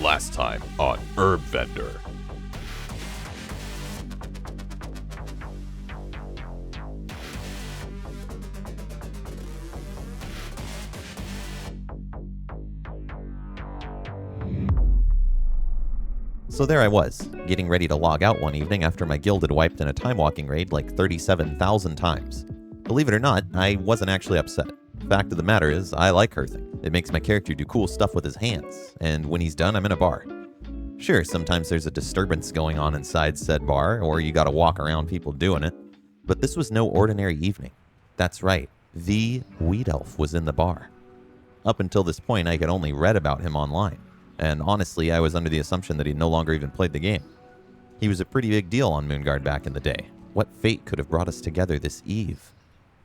Last time on Herb Vendor. So there I was, getting ready to log out one evening after my guild had wiped in a time-walking raid like 37,000 times. Believe it or not, I wasn't actually upset. Fact of the matter is, I like hearthing. It makes my character do cool stuff with his hands, and when he's done, I'm in a bar. Sure, sometimes there's a disturbance going on inside said bar, or you gotta walk around people doing it, but this was no ordinary evening. That's right, the Weed Elf was in the bar. Up until this point, I had only read about him online. And honestly, I was under the assumption that he no longer even played the game. He was a pretty big deal on Moonguard back in the day. What fate could have brought us together this eve?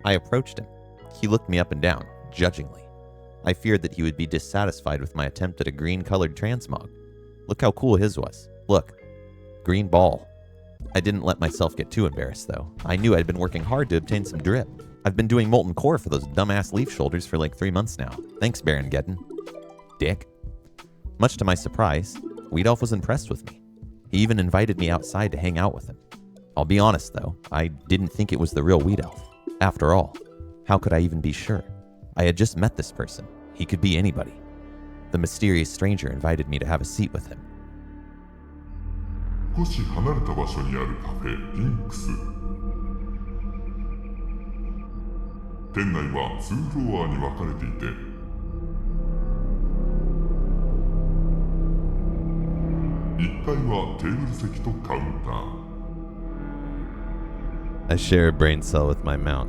I approached him. He looked me up and down, judgingly. I feared that he would be dissatisfied with my attempt at a green-colored transmog. Look how cool his was. Look. Green ball. I didn't let myself get too embarrassed, though. I knew I'd been working hard to obtain some drip. I've been doing molten core for those dumbass leaf shoulders for like 3 months now. Thanks, Baron Geddon. Dick. Much to my surprise, Weed Elf was impressed with me. He even invited me outside to hang out with him. I'll be honest though, I didn't think it was the real Weed Elf. After all, how could I even be sure? I had just met this person. He could be anybody. The mysterious stranger invited me to have a seat with him. 少し離れた場所にあるカフェピンクス。店内は2フロアに分かれていて、1階はテーブル席とカウンター。 I share a brain cell with my mount.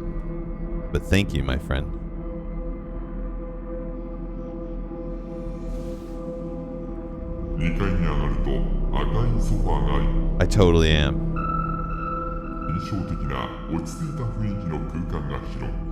But thank you, my friend. 2階に上がると赤いソファーがあり、 I totally am. 印象的な落ち着いた雰囲気の空間が広い。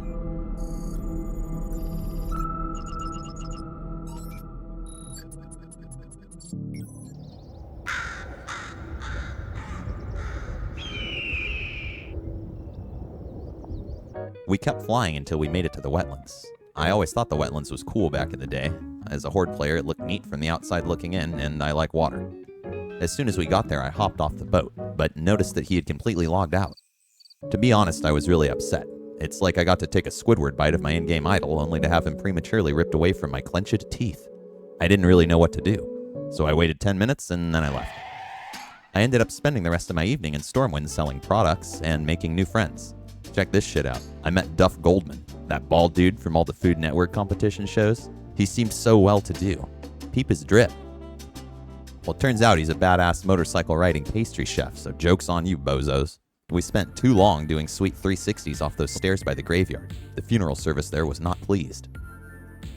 We kept flying until we made it to the wetlands. I always thought the wetlands was cool back in the day. As a horde player, it looked neat from the outside looking in, and I like water. As soon as we got there, I hopped off the boat, but noticed that he had completely logged out. To be honest, I was really upset. It's like I got to take a Squidward bite of my in-game idol, only to have him prematurely ripped away from my clenched teeth. I didn't really know what to do, so I waited 10 minutes and then I left. I ended up spending the rest of my evening in Stormwind selling products and making new friends. Check this shit out. I met Duff Goldman, that bald dude from all the Food Network competition shows. He seemed so well-to-do. Peep his drip. Well, it turns out he's a badass motorcycle-riding pastry chef, so joke's on you, bozos. We spent too long doing sweet 360s off those stairs by the graveyard. The funeral service there was not pleased.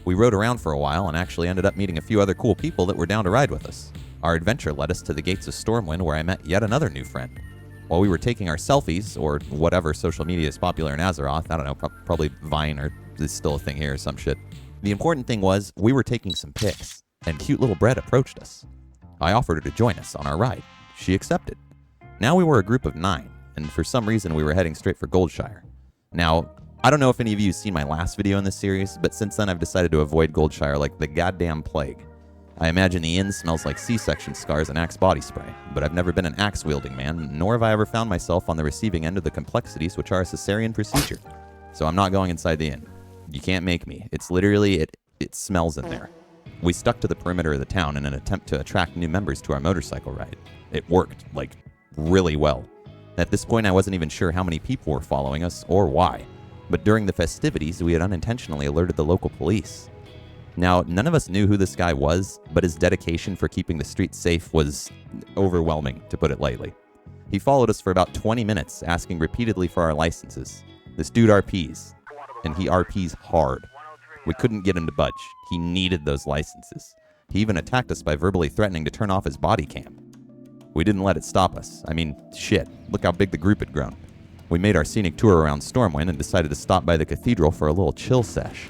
We rode around for a while and actually ended up meeting a few other cool people that were down to ride with us. Our adventure led us to the gates of Stormwind, where I met yet another new friend. While we were taking our selfies, or whatever social media is popular in Azeroth, I don't know, probably Vine, or is still a thing here or some shit. The important thing was, we were taking some pics, and cute little Brett approached us. I offered her to join us on our ride. She accepted. Now we were a group of 9, and for some reason we were heading straight for Goldshire. Now, I don't know if any of you have seen my last video in this series, but since then I've decided to avoid Goldshire like the goddamn plague. I imagine the inn smells like C-section scars and Axe body spray, but I've never been an axe-wielding man, nor have I ever found myself on the receiving end of the complexities which are a cesarean procedure. So I'm not going inside the inn. You can't make me. It's literally, it smells in there. We stuck to the perimeter of the town in an attempt to attract new members to our motorcycle ride. It worked, like, really well. At this point, I wasn't even sure how many people were following us, or why. But during the festivities, we had unintentionally alerted the local police. Now, none of us knew who this guy was, but his dedication for keeping the streets safe was overwhelming, to put it lightly. He followed us for about 20 minutes, asking repeatedly for our licenses. This dude RPs, and he RPs hard. We couldn't get him to budge. He needed those licenses. He even attacked us by verbally threatening to turn off his body cam. We didn't let it stop us. I mean, shit, look how big the group had grown. We made our scenic tour around Stormwind and decided to stop by the cathedral for a little chill sesh.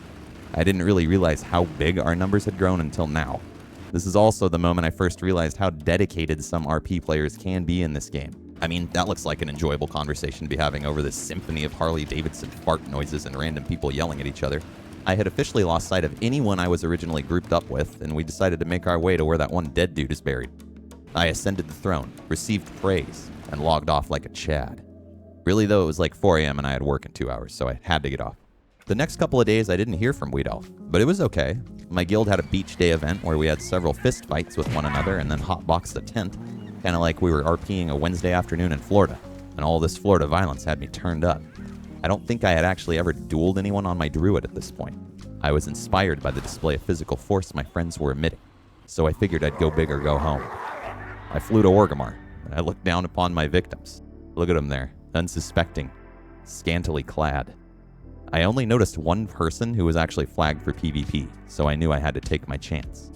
I didn't really realize how big our numbers had grown until now. This is also the moment I first realized how dedicated some RP players can be in this game. I mean, that looks like an enjoyable conversation to be having over this symphony of Harley-Davidson fart noises and random people yelling at each other. I had officially lost sight of anyone I was originally grouped up with, and we decided to make our way to where that one dead dude is buried. I ascended the throne, received praise, and logged off like a Chad. Really though, it was like 4 a.m. and I had work in 2 hours, so I had to get off. The next couple of days I didn't hear from Weed Elf, but it was okay. My guild had a beach day event where we had several fist fights with one another and then hotboxed a tent, kind of like we were RPing a Wednesday afternoon in Florida, and all this Florida violence had me turned up. I don't think I had actually ever dueled anyone on my druid at this point. I was inspired by the display of physical force my friends were emitting, so I figured I'd go big or go home. I flew to Orgrimmar, and I looked down upon my victims. Look at them there, unsuspecting, scantily clad. I only noticed one person who was actually flagged for PvP, so I knew I had to take my chance.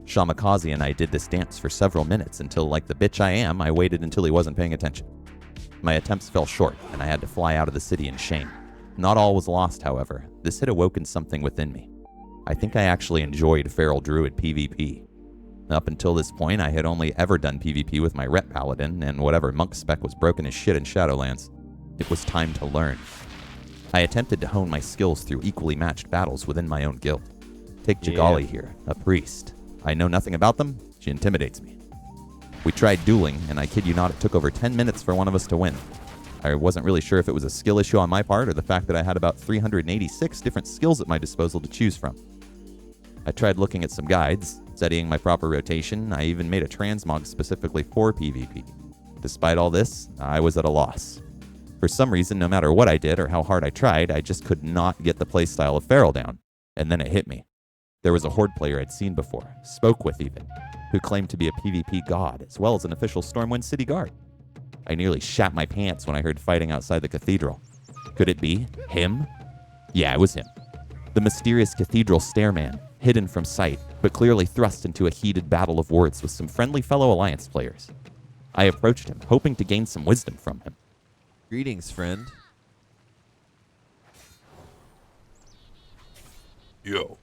Shamakaze and I did this dance for several minutes until, like the bitch I am, I waited until he wasn't paying attention. My attempts fell short, and I had to fly out of the city in shame. Not all was lost, however. This had awoken something within me. I think I actually enjoyed Feral Druid PvP. Up until this point, I had only ever done PvP with my Ret Paladin, and whatever monk spec was broken as shit in Shadowlands. It was time to learn. I attempted to hone my skills through equally matched battles within my own guild. Take Jagali here, a priest. I know nothing about them, she intimidates me. We tried dueling, and I kid you not, it took over 10 minutes for one of us to win. I wasn't really sure if it was a skill issue on my part or the fact that I had about 386 different skills at my disposal to choose from. I tried looking at some guides, studying my proper rotation. I even made a transmog specifically for PvP. Despite all this, I was at a loss. For some reason, no matter what I did or how hard I tried, I just could not get the playstyle of Feral down. And then it hit me. There was a Horde player I'd seen before, spoke with even, who claimed to be a PvP god, as well as an official Stormwind City Guard. I nearly shat my pants when I heard fighting outside the cathedral. Could it be him? Yeah, it was him. The mysterious cathedral stairman, hidden from sight, but clearly thrust into a heated battle of words with some friendly fellow Alliance players. I approached him, hoping to gain some wisdom from him. Greetings, friend. Yo.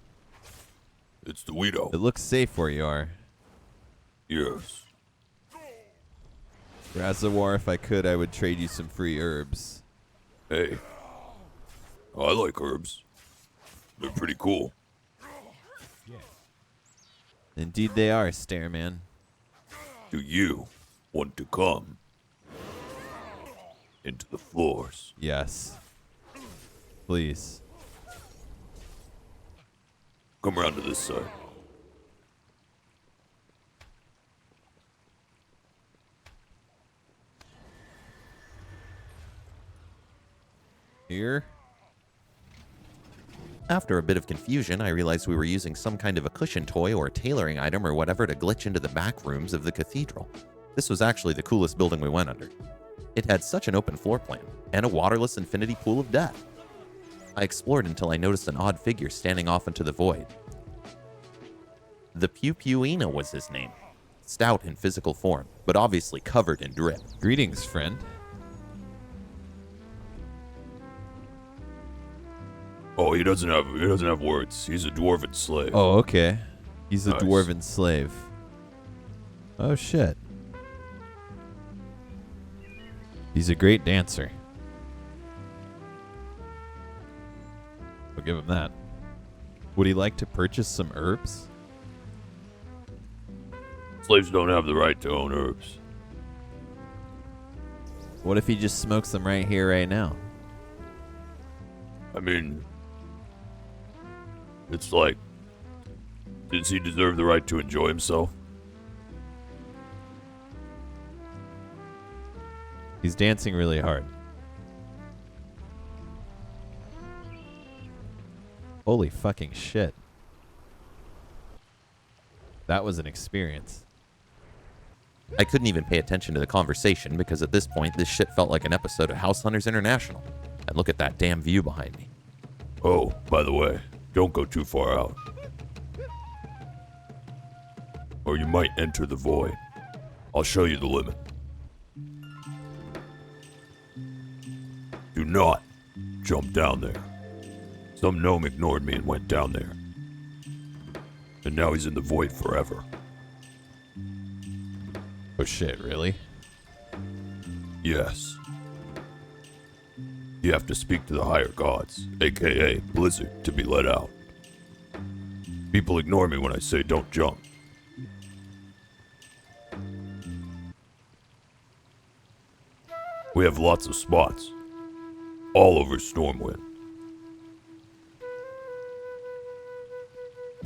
It's the Weedo. It looks safe where you are. Yes. Razawar, if I could, I would trade you some free herbs. Hey. I like herbs. They're pretty cool. Indeed they are, Stairman. Do you want to come into the floors? Yes. Please. Come around to this side. Here? After a bit of confusion, I realized we were using some kind of a cushion toy or a tailoring item or whatever to glitch into the back rooms of the cathedral. This was actually the coolest building we went under. It had such an open floor plan, and a waterless infinity pool of death. I explored until I noticed an odd figure standing off into the void. The Pew-Pewina was his name. Stout in physical form, but obviously covered in drip. Greetings, friend. Oh, he doesn't have words. He's a dwarven slave. Oh, okay. He's a Nice. dwarven slave. Oh, shit. He's a great dancer. We'll give him that. Would he like to purchase some herbs? Slaves don't have the right to own herbs. What if he just smokes them right here, right now? I mean, it's like, does he deserve the right to enjoy himself? He's dancing really hard. Holy fucking shit. That was an experience. I couldn't even pay attention to the conversation because at this point, this shit felt like an episode of House Hunters International. And look at that damn view behind me. Oh, by the way, don't go too far out. Or you might enter the void. I'll show you the limit. Do not jump down there. Some gnome ignored me and went down there. And now he's in the void forever. Oh shit, really? Yes. You have to speak to the higher gods, aka Blizzard, to be let out. People ignore me when I say don't jump. We have lots of spots, all over Stormwind.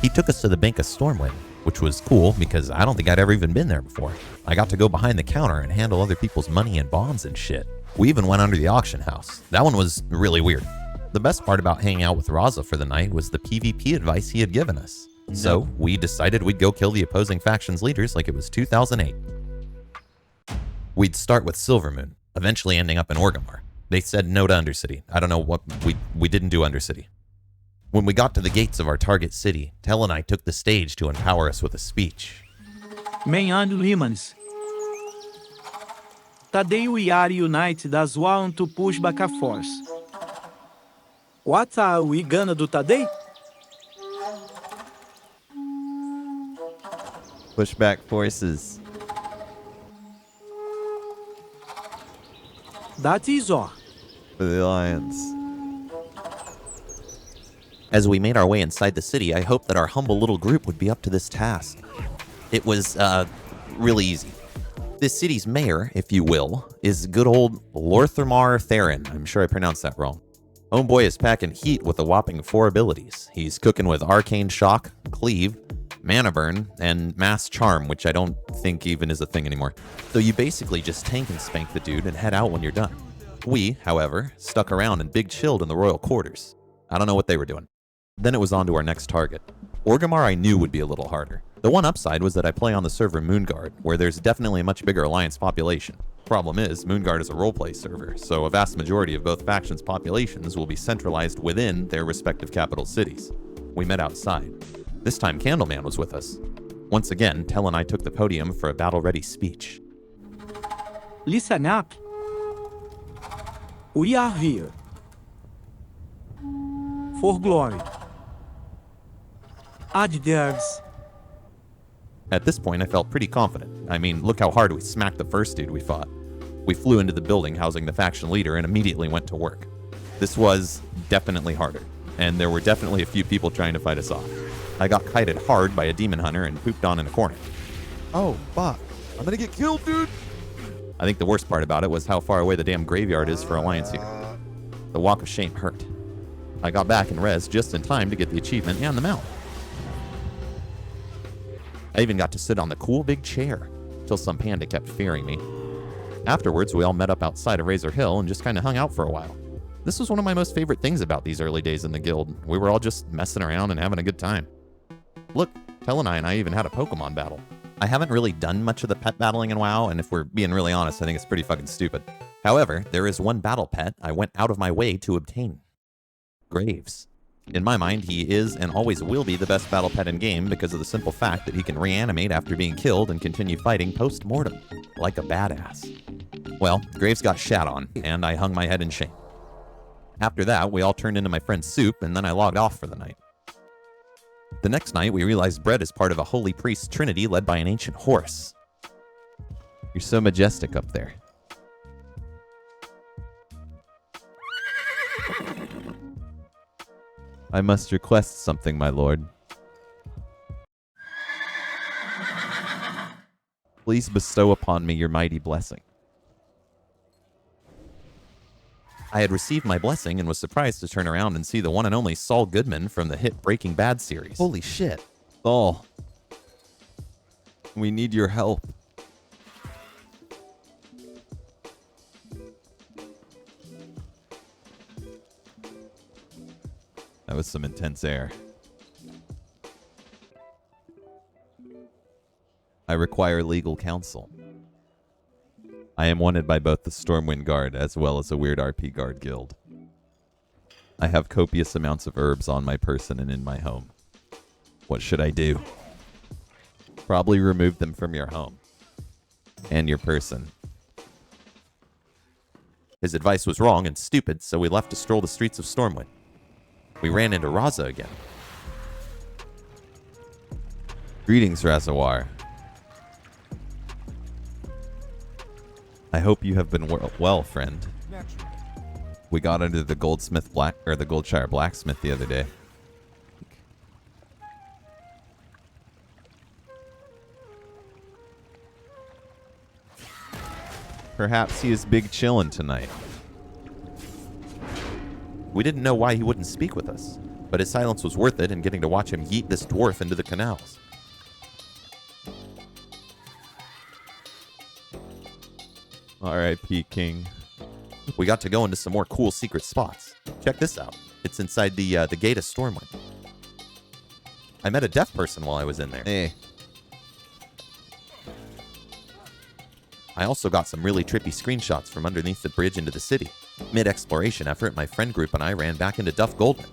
He took us to the bank of Stormwind, which was cool because I don't think I'd ever even been there before. I got to go behind the counter and handle other people's money and bonds and shit. We even went under the auction house. That one was really weird. The best part about hanging out with Raza for the night was the PvP advice he had given us. So we decided we'd go kill the opposing faction's leaders like it was 2008. We'd start with Silvermoon, eventually ending up in Orgrimmar. They said no to Undercity. I don't know what we didn't do Undercity. When we got to the gates of our target city, Tel and I took the stage to empower us with a speech. Bem-anos, Rimans. Today we are united as one to push back a force. What are we gonna do today? Push back forces. That is all. For the Alliance. As we made our way inside the city, I hoped that our humble little group would be up to this task. It was, really easy. This city's mayor, if you will, is good old Lorthamar Theron. I'm sure I pronounced that wrong. Homeboy is packing heat with a whopping 4 abilities. He's cooking with Arcane Shock, Cleave, Mana Burn, and Mass Charm, which I don't think even is a thing anymore. So you basically just tank and spank the dude and head out when you're done. We, however, stuck around and big chilled in the royal quarters. I don't know what they were doing. Then it was on to our next target. Orgrimmar I knew would be a little harder. The one upside was that I play on the server Moonguard, where there's definitely a much bigger Alliance population. Problem is, Moonguard is a roleplay server, so a vast majority of both factions' populations will be centralized within their respective capital cities. We met outside. This time Candleman was with us. Once again, Tel and I took the podium for a battle-ready speech. Listen up. We are here. For glory. Adverse. At this point, I felt pretty confident. I mean, look how hard we smacked the first dude we fought. We flew into the building housing the faction leader and immediately went to work. This was definitely harder, and there were definitely a few people trying to fight us off. I got kited hard by a demon hunter and pooped on in a corner. Oh, fuck. I'm gonna get killed, dude. I think the worst part about it was how far away the damn graveyard is for Alliance here. The walk of shame hurt. I got back and res just in time to get the achievement and the mount. I even got to sit on the cool big chair, till some panda kept fearing me. Afterwards, we all met up outside of Razor Hill and just kind of hung out for a while. This was one of my most favorite things about these early days in the guild. We were all just messing around and having a good time. Look, Tel and I even had a Pokemon battle. I haven't really done much of the pet battling in WoW, and if we're being really honest, I think it's pretty fucking stupid. However, there is one battle pet I went out of my way to obtain. Graves. In my mind, he is and always will be the best battle pet in game because of the simple fact that he can reanimate after being killed and continue fighting post-mortem, like a badass. Well, Graves got shat on, and I hung my head in shame. After that, we all turned into my friend Soup, and then I logged off for the night. The next night, we realized Brett is part of a holy priest trinity led by an ancient horse. You're so majestic up there. I must request something, my lord. Please bestow upon me your mighty blessing. I had received my blessing and was surprised to turn around and see the one and only Saul Goodman from the hit Breaking Bad series. Holy shit. Saul. We need your help. That was some intense air. I require legal counsel. I am wanted by both the Stormwind Guard as well as a Weird RP Guard guild. I have copious amounts of herbs on my person and in my home. What should I do? Probably remove them from your home. And your person. His advice was wrong and stupid, so we left to stroll the streets of Stormwind. We ran into Raza again. Greetings, Razawar. I hope you have been well, friend. We got into the the Goldshire blacksmith the other day. Perhaps he is big chillin' tonight. We didn't know why he wouldn't speak with us, but his silence was worth it in getting to watch him yeet this dwarf into the canals. R.I.P. King. We got to go into some more cool secret spots. Check this out. It's inside the gate of Stormwind. I met a deaf person while I was in there. Hey. I also got some really trippy screenshots from underneath the bridge into the city. Mid-exploration effort, my friend group and I ran back into Duff Goldman.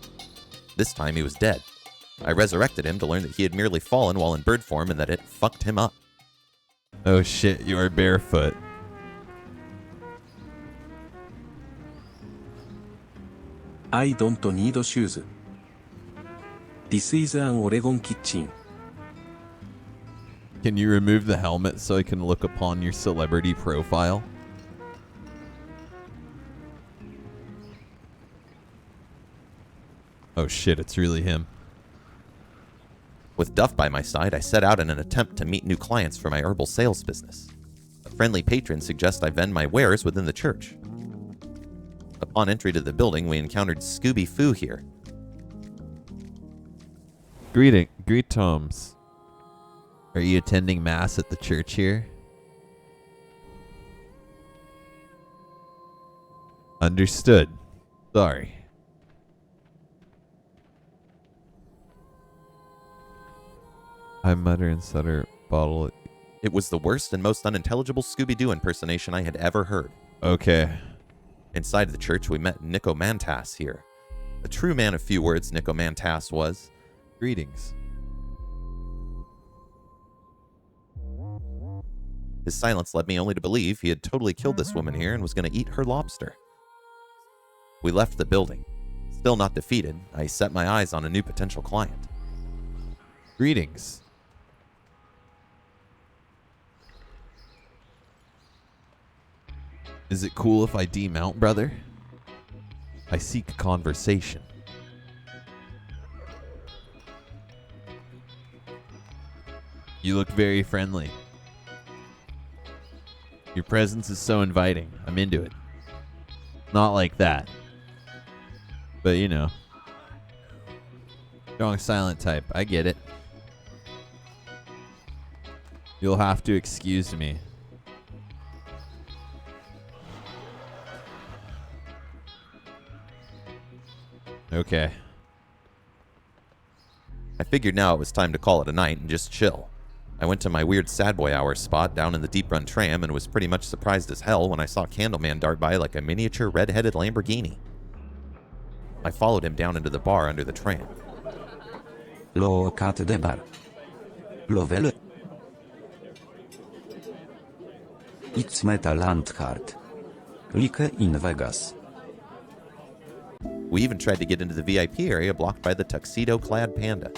This time he was dead. I resurrected him to learn that he had merely fallen while in bird form and that it fucked him up. Oh shit, you are barefoot. I don't need shoes. This is an Oregon kitchen. Can you remove the helmet so I can look upon your celebrity profile? Oh shit, it's really him. With Duff by my side, I set out in an attempt to meet new clients for my herbal sales business. A friendly patron suggests I vend my wares within the church. Upon entry to the building, we encountered Scooby Foo here. Greetings. Are you attending mass at the church here? Understood. Sorry. I mutter and stutter, bottle it. It was the worst and most unintelligible Scooby-Doo impersonation I had ever heard. Okay. Inside the church, we met Nicomantas here. A true man of few words, Nicomantas was. Greetings. His silence led me only to believe he had totally killed this woman here and was going to eat her lobster. We left the building. Still not defeated, I set my eyes on a new potential client. Greetings. Is it cool if I demount, brother? I seek conversation. You look very friendly. Your presence is so inviting. I'm into it. Not like that. But you know. Strong silent type. I get it. You'll have to excuse me. Okay. I figured now it was time to call it a night and just chill. I went to my weird sad boy hour spot down in the Deep Run tram and was pretty much surprised as hell when I saw Candleman dart by like a miniature red-headed Lamborghini. I followed him down into the bar under the tram. Locat de bar. Lovele. It's metal and hard. Like in Vegas. We even tried to get into the VIP area blocked by the tuxedo-clad panda.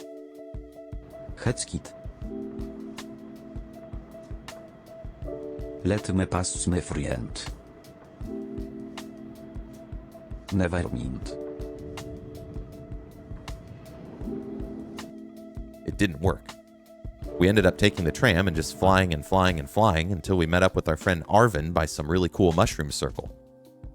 Hetzkit. Let me pass, my friend. Never mind. It didn't work. We ended up taking the tram and just flying and flying and flying until we met up with our friend Arvin by some really cool mushroom circle.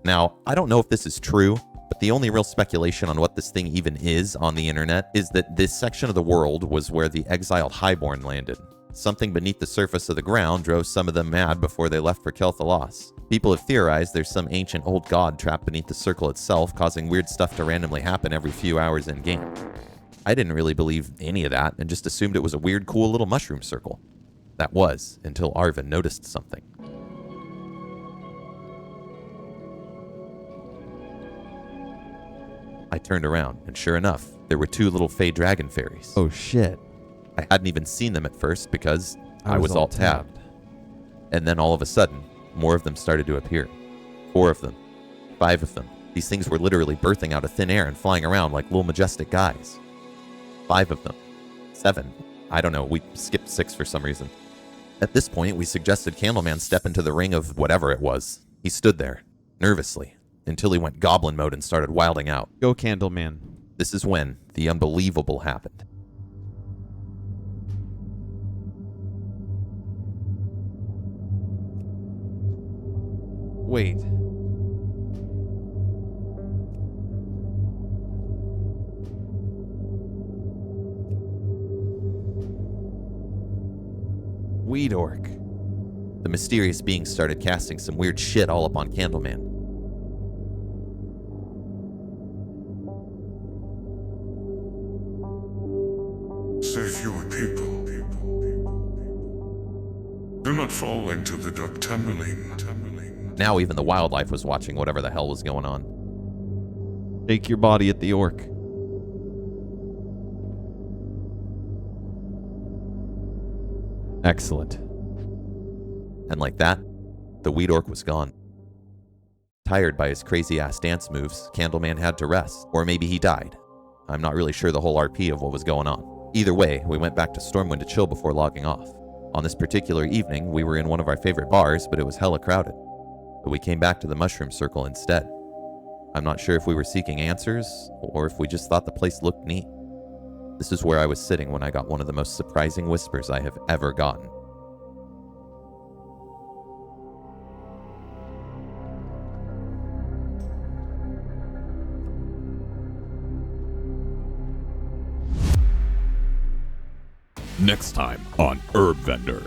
Now, I don't know if this is true, but the only real speculation on what this thing even is on the internet is that this section of the world was where the exiled Highborn landed. Something beneath the surface of the ground drove some of them mad before they left for Kel'Thalas. People have theorized there's some ancient old god trapped beneath the circle itself, causing weird stuff to randomly happen every few hours in-game. I didn't really believe any of that and just assumed it was a weird, cool little mushroom circle. That was, until Arvin noticed something. I turned around, and sure enough, there were two little fey dragon fairies. Oh shit. I hadn't even seen them at first because I was alt-tabbed. And then all of a sudden, more of them started to appear. 4 of them. 5 of them. These things were literally birthing out of thin air and flying around like little majestic guys. 5 of them. 7. I don't know, we skipped 6 for some reason. At this point, we suggested Candleman step into the ring of whatever it was. He stood there, nervously, until he went goblin mode and started wilding out. Go, Candleman. This is when the unbelievable happened. Wait. Weed Orc. The mysterious being started casting some weird shit all up on Candleman. Save your people. Do not fall into the dark tumbling. Now even the wildlife was watching whatever the hell was going on. Take your body at the orc. Excellent. And like that, the weed orc was gone. Tired by his crazy-ass dance moves, Candleman had to rest. Or maybe he died. I'm not really sure the whole RP of what was going on. Either way, we went back to Stormwind to chill before logging off. On this particular evening, we were in one of our favorite bars, but it was hella crowded. But we came back to the Mushroom Circle instead. I'm not sure if we were seeking answers, or if we just thought the place looked neat. This is where I was sitting when I got one of the most surprising whispers I have ever gotten. Next time on Herb Vendor.